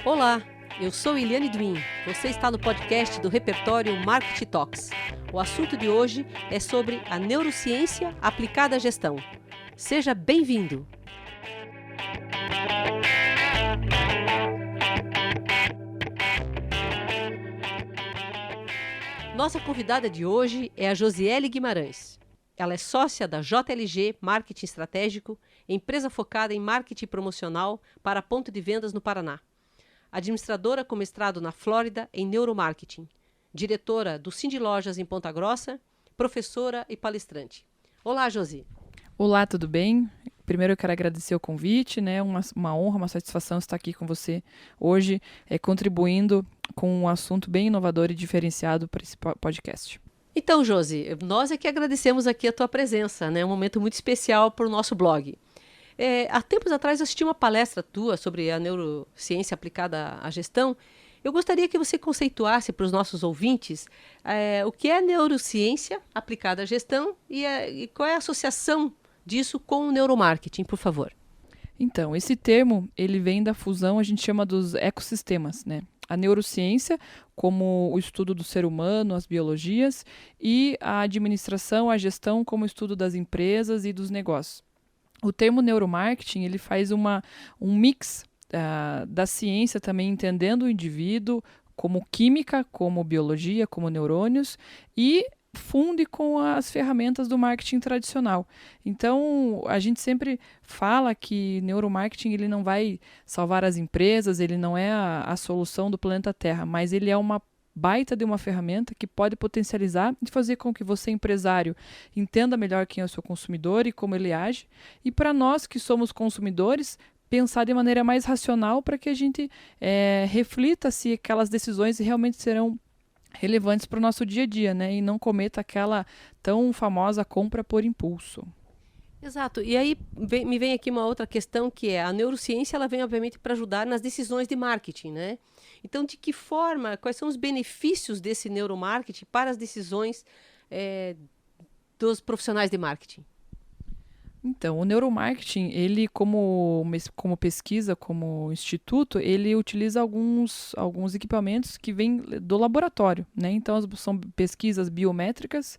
Olá, eu sou Eliane Dwin. Você está no podcast do repertório Marketing Talks. O assunto de hoje é sobre a neurociência aplicada à gestão. Seja bem-vindo! Nossa convidada de hoje é a Josiele Guimarães. Ela é sócia da JLG Marketing Estratégico, empresa focada em marketing promocional para ponto de vendas no Paraná. Administradora com mestrado na Flórida em neuromarketing. Diretora do Cindy Lojas em Ponta Grossa, professora e palestrante. Olá, Josi. Olá, tudo bem? Primeiro eu quero agradecer o convite, né? Uma honra, uma satisfação estar aqui com você hoje, contribuindo com um assunto bem inovador e diferenciado para esse podcast. Então, Josi, nós é que agradecemos aqui a tua presença, né? Um momento muito especial para o nosso blog. Há tempos atrás eu assisti uma palestra tua sobre a neurociência aplicada à gestão. Eu gostaria que você conceituasse para os nossos ouvintes o que é neurociência aplicada à gestão e qual é a associação disso com o neuromarketing, por favor. Então, esse termo, ele vem da fusão, a gente chama dos ecossistemas, né? A neurociência, como o estudo do ser humano, as biologias, e a administração, a gestão, como o estudo das empresas e dos negócios. O termo neuromarketing, ele faz um mix da ciência também, entendendo o indivíduo como química, como biologia, como neurônios, e funde com as ferramentas do marketing tradicional. Então, a gente sempre fala que neuromarketing ele não vai salvar as empresas, ele não é a solução do planeta Terra, mas ele é uma baita de uma ferramenta que pode potencializar e fazer com que você, empresário, entenda melhor quem é o seu consumidor e como ele age. E para nós que somos consumidores, pensar de maneira mais racional para que a gente reflita se aquelas decisões realmente serão relevantes para o nosso dia a dia, né? E não cometa aquela tão famosa compra por impulso. Exato. E aí me vem aqui uma outra questão que é a neurociência, ela vem obviamente para ajudar nas decisões de marketing, né? Então, de que forma, quais são os benefícios desse neuromarketing para as decisões dos profissionais de marketing? Então, o neuromarketing, ele como pesquisa, como instituto, ele utiliza alguns equipamentos que vêm do laboratório, né? Então, são pesquisas biométricas,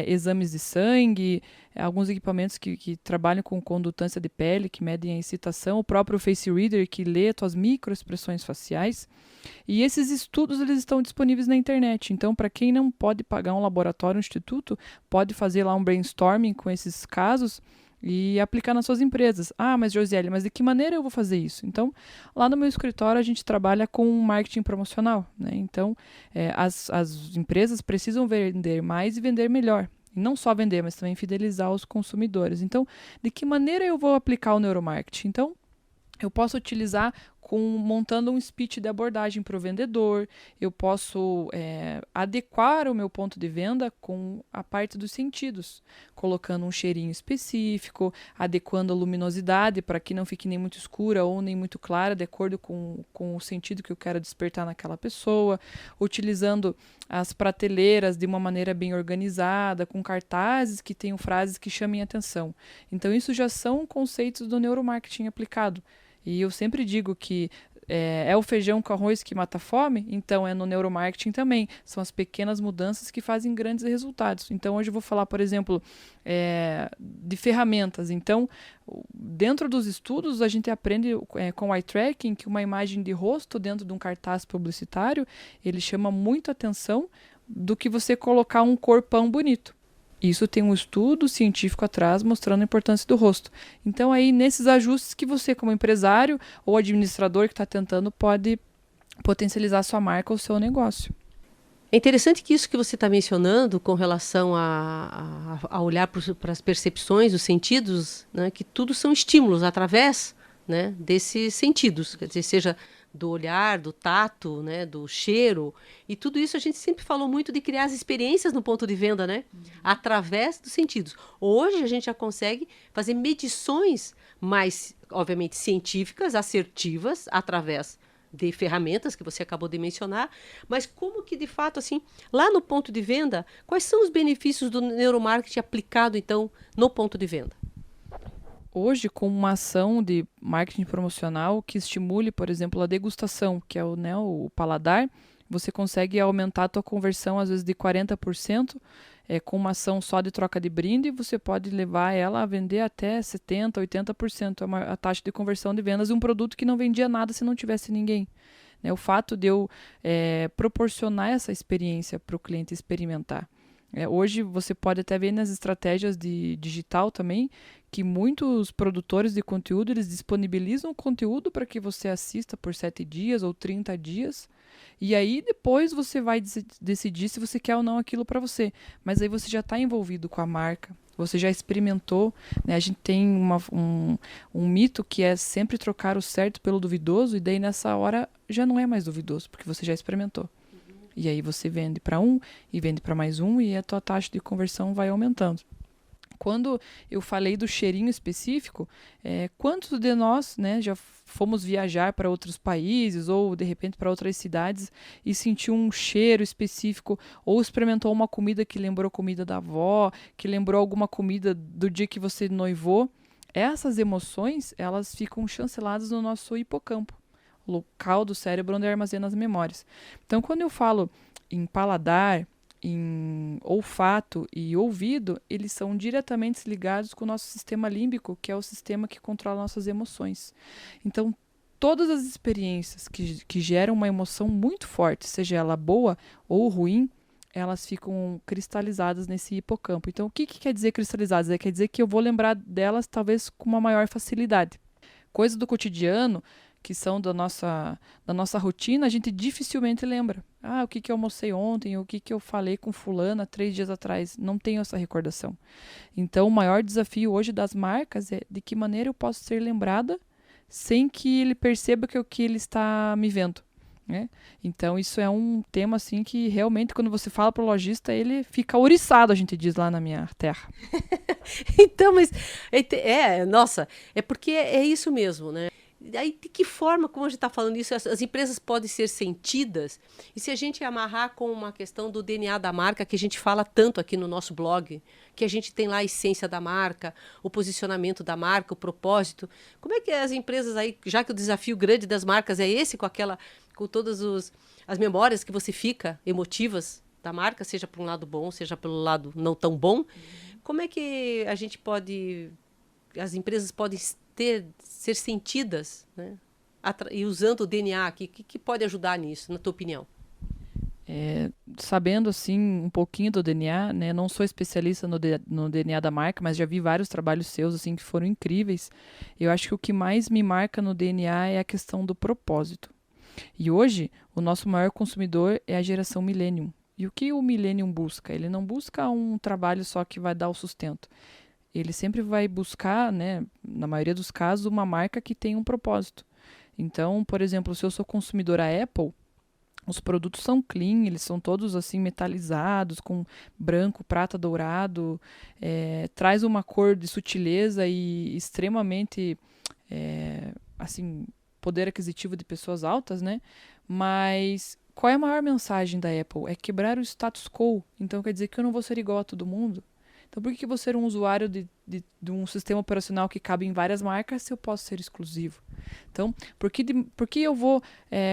exames de sangue, alguns equipamentos que trabalham com condutância de pele, que medem a excitação, o próprio Face Reader, que lê tuas microexpressões faciais. E esses estudos eles estão disponíveis na internet. Então, para quem não pode pagar um laboratório, um instituto, pode fazer lá um brainstorming com esses casos e aplicar nas suas empresas. Ah, mas Josiele, mas de que maneira eu vou fazer isso? Então, lá no meu escritório a gente trabalha com marketing promocional, né? Então, as empresas precisam vender mais e vender melhor. E não só vender, mas também fidelizar os consumidores. Então, de que maneira eu vou aplicar o neuromarketing? Então, eu posso utilizar montando um speech de abordagem para o vendedor, eu posso adequar o meu ponto de venda com a parte dos sentidos, colocando um cheirinho específico, adequando a luminosidade para que não fique nem muito escura ou nem muito clara, de acordo com o sentido que eu quero despertar naquela pessoa, utilizando as prateleiras de uma maneira bem organizada, com cartazes que tenham frases que chamem atenção. Então, isso já são conceitos do neuromarketing aplicado. E eu sempre digo que é o feijão com arroz que mata a fome, então é no neuromarketing também. São as pequenas mudanças que fazem grandes resultados. Então, hoje eu vou falar, por exemplo, de ferramentas. Então, dentro dos estudos, a gente aprende com o eye tracking que uma imagem de rosto dentro de um cartaz publicitário, ele chama muito atenção do que você colocar um corpão bonito. Isso tem um estudo científico atrás mostrando a importância do rosto. Então, aí, nesses ajustes que você, como empresário ou administrador que está tentando, pode potencializar a sua marca ou o seu negócio. É interessante que isso que você está mencionando com relação a olhar para as percepções, os sentidos, né, que tudo são estímulos através, né, desses sentidos, quer dizer, seja do olhar, do tato, né, do cheiro, e tudo isso a gente sempre falou muito de criar as experiências no ponto de venda, né, através dos sentidos. Hoje a gente já consegue fazer medições mais, obviamente, científicas, assertivas, através de ferramentas que você acabou de mencionar, mas como que, de fato, assim, lá no ponto de venda, quais são os benefícios do neuromarketing aplicado, então, no ponto de venda? Hoje, com uma ação de marketing promocional que estimule, por exemplo, a degustação, que é o paladar, você consegue aumentar a tua conversão, às vezes, de 40%, com uma ação só de troca de brinde, você pode levar ela a vender até 70%, 80% a taxa de conversão de vendas de um produto que não vendia nada se não tivesse ninguém. Né? O fato de eu proporcionar essa experiência para o cliente experimentar. Hoje você pode até ver nas estratégias de digital também que muitos produtores de conteúdo eles disponibilizam o conteúdo para que você assista por 7 dias ou 30 dias e aí depois você vai decidir se você quer ou não aquilo para você. Mas aí você já está envolvido com a marca, você já experimentou. Né? A gente tem um mito que é sempre trocar o certo pelo duvidoso e daí nessa hora já não é mais duvidoso, porque você já experimentou. E aí você vende para um e vende para mais um e a tua taxa de conversão vai aumentando. Quando eu falei do cheirinho específico, quantos de nós, né, já fomos viajar para outros países ou de repente para outras cidades e sentiu um cheiro específico ou experimentou uma comida que lembrou comida da avó, que lembrou alguma comida do dia que você noivou? Essas emoções, elas ficam chanceladas no nosso hipocampo, local do cérebro onde armazena as memórias. Então, quando eu falo em paladar, em olfato e ouvido, eles são diretamente ligados com o nosso sistema límbico, que é o sistema que controla nossas emoções. Então, todas as experiências que geram uma emoção muito forte, seja ela boa ou ruim, elas ficam cristalizadas nesse hipocampo. Então, o que quer dizer cristalizadas? Quer dizer que eu vou lembrar delas talvez com uma maior facilidade. Coisas do cotidiano que são da nossa rotina, a gente dificilmente lembra. O que eu almocei ontem, o que eu falei com fulana 3 dias atrás. Não tenho essa recordação. Então, o maior desafio hoje das marcas é de que maneira eu posso ser lembrada sem que ele perceba que é o que ele está me vendo. Né? Então, isso é um tema assim que realmente, quando você fala para o lojista, ele fica ouriçado, a gente diz lá na minha terra. Então, mas nossa, é porque é isso mesmo, né? Aí, de que forma, como a gente está falando isso, as empresas podem ser sentidas? E se a gente amarrar com uma questão do DNA da marca, que a gente fala tanto aqui no nosso blog, que a gente tem lá a essência da marca, o posicionamento da marca, o propósito, como é que as empresas aí, já que o desafio grande das marcas é esse, com todas as memórias que você fica, emotivas da marca, seja por um lado bom, seja pelo lado não tão bom, como é que a gente pode, as empresas podem ser sentidas, né? E usando o DNA aqui, o que pode ajudar nisso, na tua opinião? Sabendo assim um pouquinho do DNA, né? Não sou especialista no DNA da marca, mas já vi vários trabalhos seus assim que foram incríveis. Eu acho que o que mais me marca no DNA é a questão do propósito. E hoje o nosso maior consumidor é a geração Millennium. E o que o Millennium busca? Ele não busca um trabalho só que vai dar o sustento. Ele sempre vai buscar, né, na maioria dos casos, uma marca que tem um propósito. Então, por exemplo, se eu sou consumidora Apple, os produtos são clean, eles são todos assim metalizados, com branco, prata, dourado, traz uma cor de sutileza e extremamente, assim, poder aquisitivo de pessoas altas, né? Mas qual é a maior mensagem da Apple? É quebrar o status quo. Então quer dizer que eu não vou ser igual a todo mundo. Então, por que você ser um usuário de um sistema operacional que cabe em várias marcas se eu posso ser exclusivo? Então, por que eu vou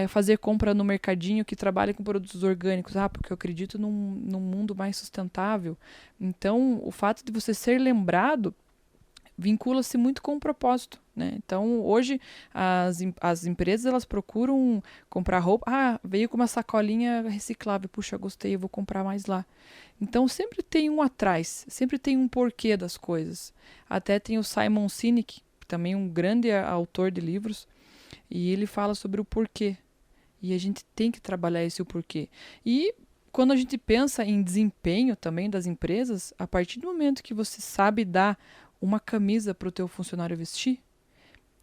fazer compra no mercadinho que trabalha com produtos orgânicos? Porque eu acredito num mundo mais sustentável. Então, o fato de você ser lembrado vincula-se muito com o propósito. Né? Então, hoje, as empresas elas procuram comprar roupa. Veio com uma sacolinha reciclável. Puxa, gostei, eu vou comprar mais lá. Então, sempre tem um atrás, sempre tem um porquê das coisas. Até tem o Simon Sinek, também um grande autor de livros, e ele fala sobre o porquê. E a gente tem que trabalhar esse porquê. E quando a gente pensa em desempenho também das empresas, a partir do momento que você sabe dar uma camisa para o teu funcionário vestir,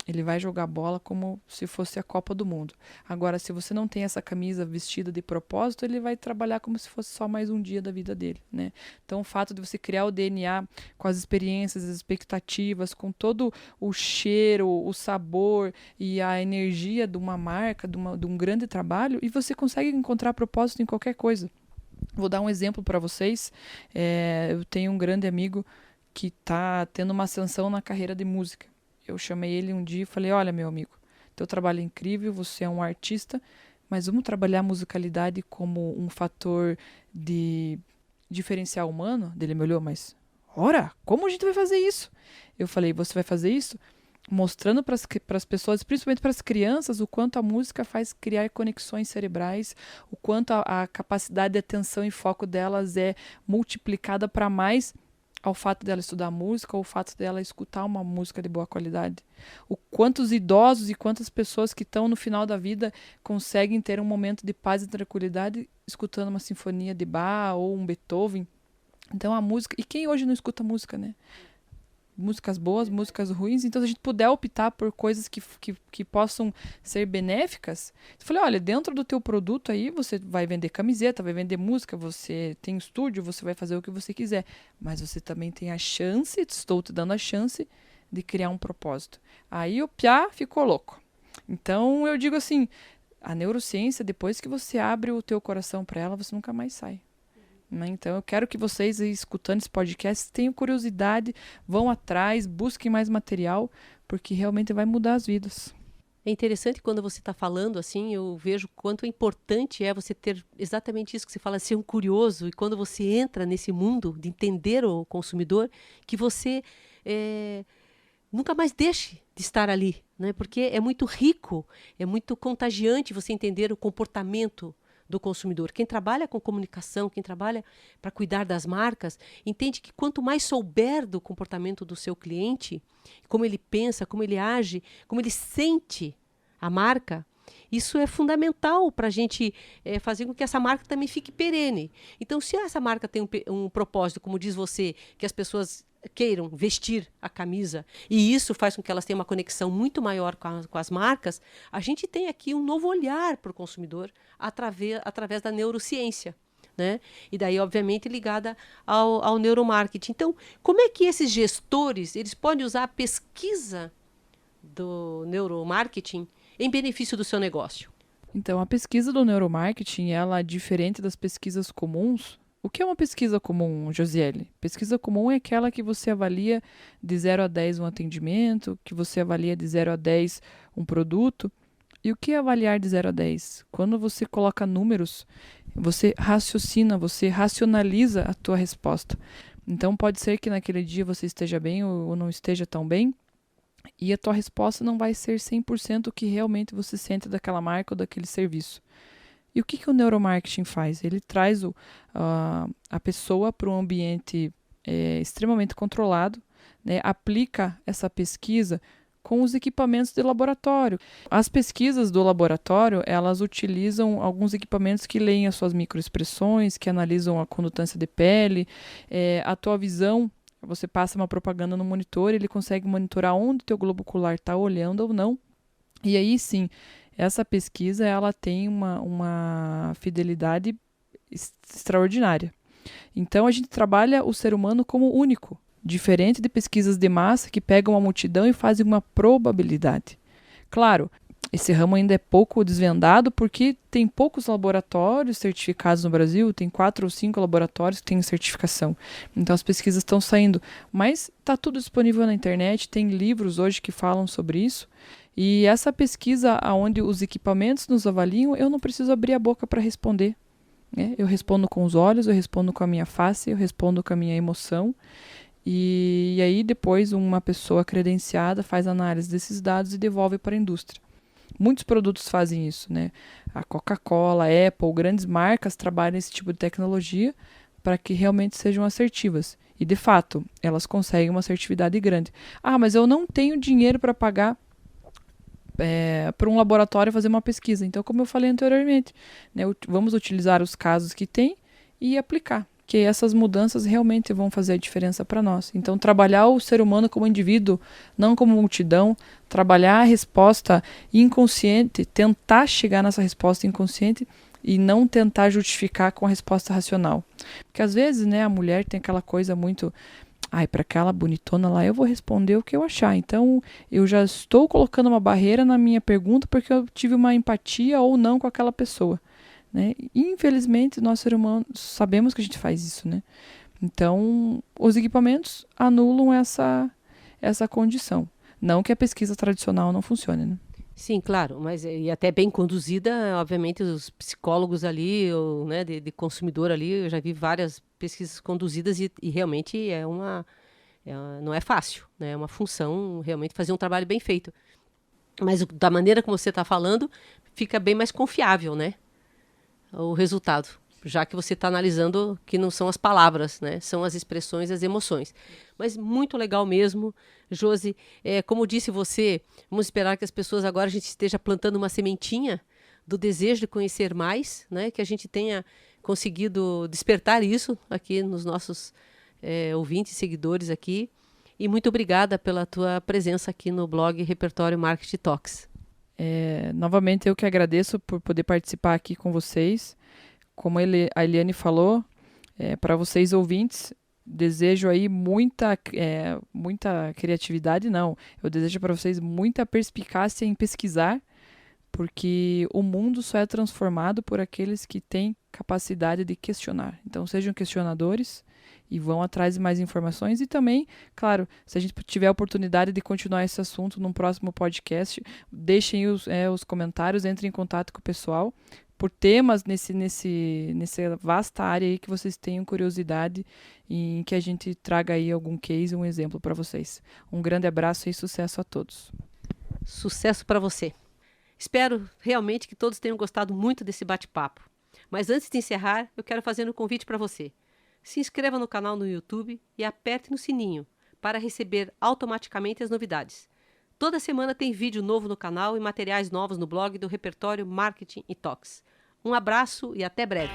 ele vai jogar bola como se fosse a Copa do Mundo. Agora, se você não tem essa camisa vestida de propósito, ele vai trabalhar como se fosse só mais um dia da vida dele, né? Então, o fato de você criar o DNA com as experiências, as expectativas, com todo o cheiro, o sabor e a energia de uma marca, de um grande trabalho, e você consegue encontrar propósito em qualquer coisa. Vou dar um exemplo para vocês. Eu tenho um grande amigo que está tendo uma ascensão na carreira de música. eu chamei ele um dia e falei, olha, meu amigo, teu trabalho é incrível, você é um artista, mas vamos trabalhar a musicalidade como um fator de diferencial humano? Ele me olhou, mas, ora, como a gente vai fazer isso? Eu falei, você vai fazer isso mostrando para as pessoas, principalmente para as crianças, o quanto a música faz criar conexões cerebrais, o quanto a capacidade de atenção e foco delas é multiplicada para mais ao fato dela estudar música ou o fato dela escutar uma música de boa qualidade. O quantos idosos e quantas pessoas que estão no final da vida conseguem ter um momento de paz e tranquilidade escutando uma sinfonia de Bach ou um Beethoven. Então a música... E quem hoje não escuta música, né? Músicas boas, músicas ruins, então se a gente puder optar por coisas que possam ser benéficas, eu falei, olha, dentro do teu produto aí, você vai vender camiseta, vai vender música, você tem estúdio, você vai fazer o que você quiser, mas você também tem a chance, estou te dando a chance de criar um propósito. Aí o piá ficou louco. Então eu digo assim, a neurociência, depois que você abre o teu coração para ela, você nunca mais sai. Então eu quero que vocês aí, escutando esse podcast, tenham curiosidade, vão atrás, busquem mais material, porque realmente vai mudar as vidas. É interessante quando você está falando assim, eu vejo quanto importante é você ter exatamente isso que você fala, ser um curioso, e quando você entra nesse mundo de entender o consumidor, que você nunca mais deixe de estar ali, né? Porque é muito rico, é muito contagiante você entender o comportamento do consumidor. Quem trabalha com comunicação, quem trabalha para cuidar das marcas, entende que quanto mais souber do comportamento do seu cliente, como ele pensa, como ele age, como ele sente a marca, isso é fundamental para a gente fazer com que essa marca também fique perene. Então, se essa marca tem um propósito, como diz você, que as pessoas queiram vestir a camisa, e isso faz com que elas tenham uma conexão muito maior com as marcas, a gente tem aqui um novo olhar para o consumidor através da neurociência, né? E daí, obviamente, ligada ao neuromarketing. Então, como é que esses gestores eles podem usar a pesquisa do neuromarketing em benefício do seu negócio? Então, a pesquisa do neuromarketing, ela é diferente das pesquisas comuns. O que é uma pesquisa comum, Josiele? Pesquisa comum é aquela que você avalia de 0 a 10 um atendimento, que você avalia de 0 a 10 um produto. E o que é avaliar de 0 a 10? Quando você coloca números, você raciocina, você racionaliza a tua resposta. Então, pode ser que naquele dia você esteja bem ou não esteja tão bem, e a tua resposta não vai ser 100% o que realmente você sente daquela marca ou daquele serviço. E o que o neuromarketing faz? Ele traz a pessoa para um ambiente extremamente controlado, né? Aplica essa pesquisa com os equipamentos de laboratório. As pesquisas do laboratório, elas utilizam alguns equipamentos que leem as suas microexpressões, que analisam a condutância de pele, a tua visão. Você passa uma propaganda no monitor, ele consegue monitorar onde o teu globo ocular está olhando ou não. E aí sim, essa pesquisa ela tem uma fidelidade extraordinária. Então a gente trabalha o ser humano como único, diferente de pesquisas de massa que pegam uma multidão e fazem uma probabilidade. Claro, esse ramo ainda é pouco desvendado porque tem poucos laboratórios certificados no Brasil, tem 4 ou 5 laboratórios que têm certificação. Então as pesquisas estão saindo, mas está tudo disponível na internet, tem livros hoje que falam sobre isso. E essa pesquisa onde os equipamentos nos avaliam, eu não preciso abrir a boca para responder, né? Eu respondo com os olhos, eu respondo com a minha face, eu respondo com a minha emoção. E aí depois uma pessoa credenciada faz análise desses dados e devolve para a indústria. Muitos produtos fazem isso, né? A Coca-Cola, a Apple, grandes marcas trabalham esse tipo de tecnologia para que realmente sejam assertivas. E de fato, elas conseguem uma assertividade grande. Ah, mas eu não tenho dinheiro para pagar para um laboratório fazer uma pesquisa. Então, como eu falei anteriormente, né, vamos utilizar os casos que tem e aplicar, que essas mudanças realmente vão fazer a diferença para nós. Então, trabalhar o ser humano como indivíduo, não como multidão, trabalhar a resposta inconsciente, tentar chegar nessa resposta inconsciente e não tentar justificar com a resposta racional. Porque às vezes, né, a mulher tem aquela coisa muito... para aquela bonitona lá eu vou responder o que eu achar. Então, eu já estou colocando uma barreira na minha pergunta porque eu tive uma empatia ou não com aquela pessoa, né? Infelizmente, nós seres humanos sabemos que a gente faz isso, né? Então, os equipamentos anulam essa condição. Não que a pesquisa tradicional não funcione, né? Sim, claro, mas e até bem conduzida, obviamente os psicólogos ali, ou, né, de consumidor ali, eu já vi várias pesquisas conduzidas e realmente não é fácil, né? É uma função realmente fazer um trabalho bem feito. Mas da maneira como você está falando, fica bem mais confiável, né? O resultado, já que você está analisando que não são as palavras, né? São as expressões, as emoções. Mas muito legal mesmo, Josi. Como disse você, vamos esperar que as pessoas agora a gente esteja plantando uma sementinha do desejo de conhecer mais, né? Que a gente tenha conseguido despertar isso aqui nos nossos ouvintes e seguidores aqui. E muito obrigada pela tua presença aqui no blog Repertório Marketing Talks. Novamente, eu que agradeço por poder participar aqui com vocês. Como a Eliane falou, para vocês ouvintes, desejo aí muita criatividade, não. Eu desejo para vocês muita perspicácia em pesquisar, porque o mundo só é transformado por aqueles que têm capacidade de questionar. Então, sejam questionadores e vão atrás de mais informações. E também, claro, se a gente tiver a oportunidade de continuar esse assunto num próximo podcast, deixem os comentários, entrem em contato com o pessoal por temas nessa vasta área aí que vocês tenham curiosidade em que a gente traga aí algum case, um exemplo para vocês. Um grande abraço e sucesso a todos. Sucesso para você. Espero realmente que todos tenham gostado muito desse bate-papo. Mas antes de encerrar, eu quero fazer um convite para você. Se inscreva no canal no YouTube e aperte no sininho para receber automaticamente as novidades. Toda semana tem vídeo novo no canal e materiais novos no blog do Repertório Marketing e Talks. Um abraço e até breve.